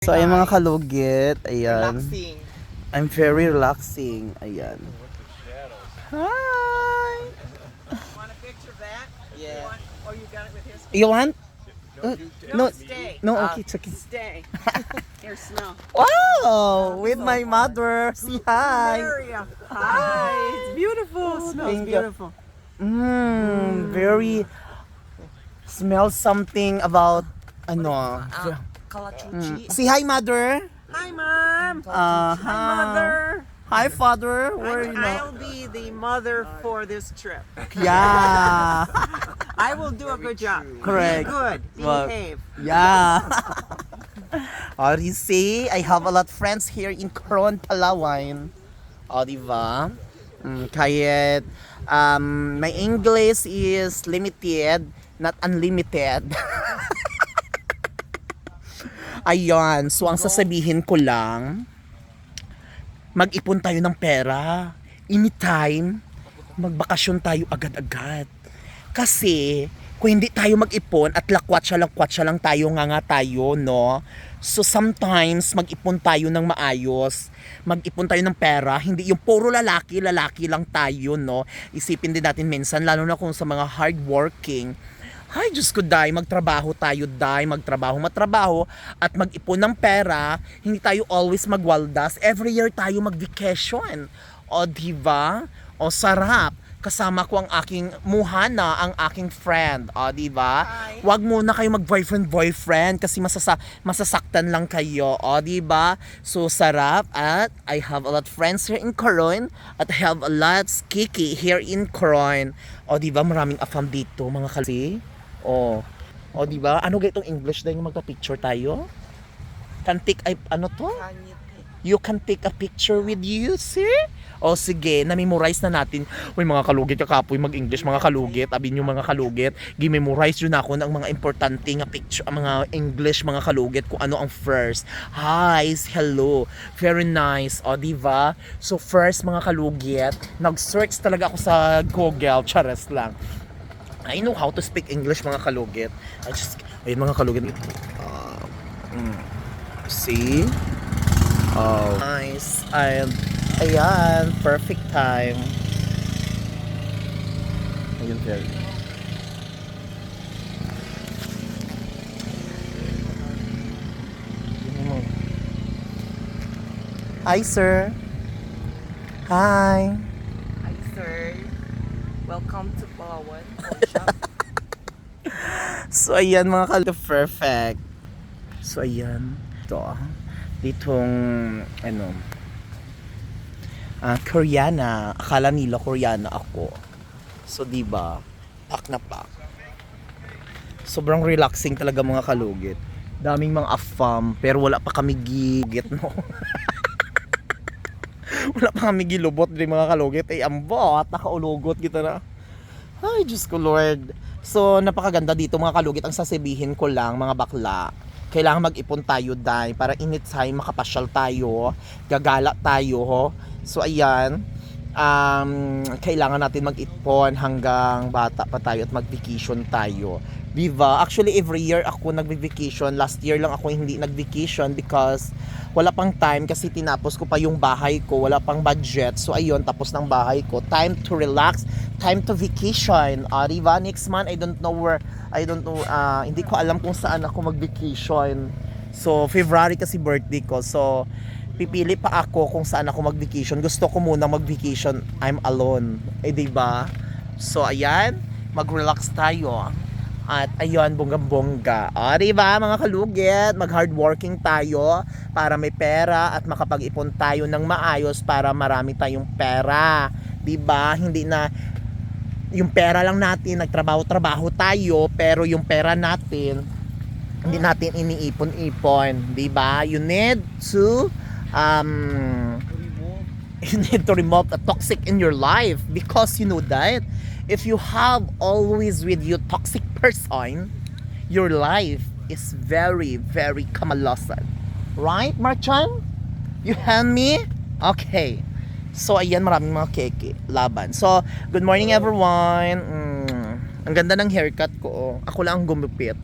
So, ayan mga kalugit. Ayan. Relaxing. I'm very relaxing. Ayan. Hi! Want a picture of that? Yeah. Oh, you got it with his? You want? No, Stay. no, okay, it's okay. Stay. Here, smell. Wow! With my mother. Say hi. Maria. Hi. It's beautiful. Smells thank you. beautiful. Very smells something about ano. Kalachuchi. Say hi, mother. Hi, Mom. Hi, Hi, Mother. Hi, father. Where you I'll know? be the mother for this trip. Yeah. I will do a good job. Correct. Be good. Well, Behave. Yeah. Oh, you see, I have a lot of friends here in Coron, Palawan. Oh, diba? Kahit my English is limited, not unlimited. Ayan, so ang sasabihin ko lang, mag-ipon tayo ng pera. Anytime, magbakasyon tayo agad-agad. Kasi, kung hindi tayo mag-ipon at lakwatsa lang tayo, nga tayo, no? So sometimes, mag-ipon tayo ng maayos. Mag-ipon tayo ng pera. Hindi yung puro lalaki lang tayo, no? Isipin din natin minsan, lalo na kung sa mga hardworking, ay, Diyos ko, magtrabaho tayo, matrabaho, at mag-ipon ng pera, hindi tayo always magwaldas, every year tayo mag-vacation. O, diba? O, sarap. Kasama ko ang aking muhana, ang aking friend. O, diba? Huwag muna kayo mag-boyfriend kasi masasaktan lang kayo. O, diba? So, sarap. At I have a lot of friends here in Coron. At I have a lot Kiki here in Coron. O, diba? Maraming afam dito, mga kalsi. O, diba? Ano ga itong English dahil magpa-picture tayo? Can take, ano to? You can take a picture with you, sir? O sige, na-memorize na natin. Uy, mga kalugit, kakapoy mag-English, mga kalugit. Abi nyo mga kalugit, gi-memorize yun ako ng mga importante nga picture, mga English, mga kalugit, kung ano ang first. Hi, hello, very nice. O, diba? So first, mga kalugit, nag-search talaga ako sa Google, chares lang. I know how to speak English, mga kalugit. Ayun, mga kalugit. See? Oh, nice. And, ayan, perfect time. Ayun, very. Hi, sir. Hi. Hi, sir. Welcome to Palawan. So, ayan, mga kalugit, perfect. So, ayan. Ito, ditong ano Koreana, akala nila Koreana ako. So diba, pak na pak. Sobrang relaxing talaga, mga kalugit. Daming mga afam, pero wala pa kami gigit, no. Wala pa kami gilubot din, mga kalugit. Ay ambot, nakaulugot kita na. Ay Diyos ko Lord. So napakaganda dito, mga kalugit. Ang sasabihin ko lang, mga bakla, kailangan mag-ipon tayo dahil para anytime makapasyal tayo, gagala tayo, ho. So ayan, kailangan natin mag-ipon hanggang bata pa tayo at mag-vacation tayo. Diba? Actually, every year ako nag-vacation. Last year lang ako hindi nag-vacation because wala pang time kasi tinapos ko pa yung bahay ko. Wala pang budget. So ayun, tapos ng bahay ko. Time to relax. Time to vacation. Diba? Next month, I don't know, hindi ko alam kung saan ako mag-vacation. So, February kasi birthday ko. So, pipili pa ako kung saan ako mag-vacation. Gusto ko muna mag-vacation. I'm alone. Diba? So, ayan. Mag-relax tayo. At ayun, bonggang-bongga. Diba, mga kalugit? Mag-hardworking tayo para may pera at makapag-ipon tayo ng maayos para marami tayong pera. Diba? Hindi na yung pera lang natin, nagtrabaho-trabaho tayo, pero yung pera natin, hindi natin iniipon-ipon. Diba? You need to remove the toxic in your life because you know that if you have always with you toxic person, your life is very, very kamalasan. Right, Marchan? You hand me? Okay. So, ayan, maraming mga keke. Laban. So, good morning, everyone. Ang ganda ng haircut ko. Ako lang ang gumupit.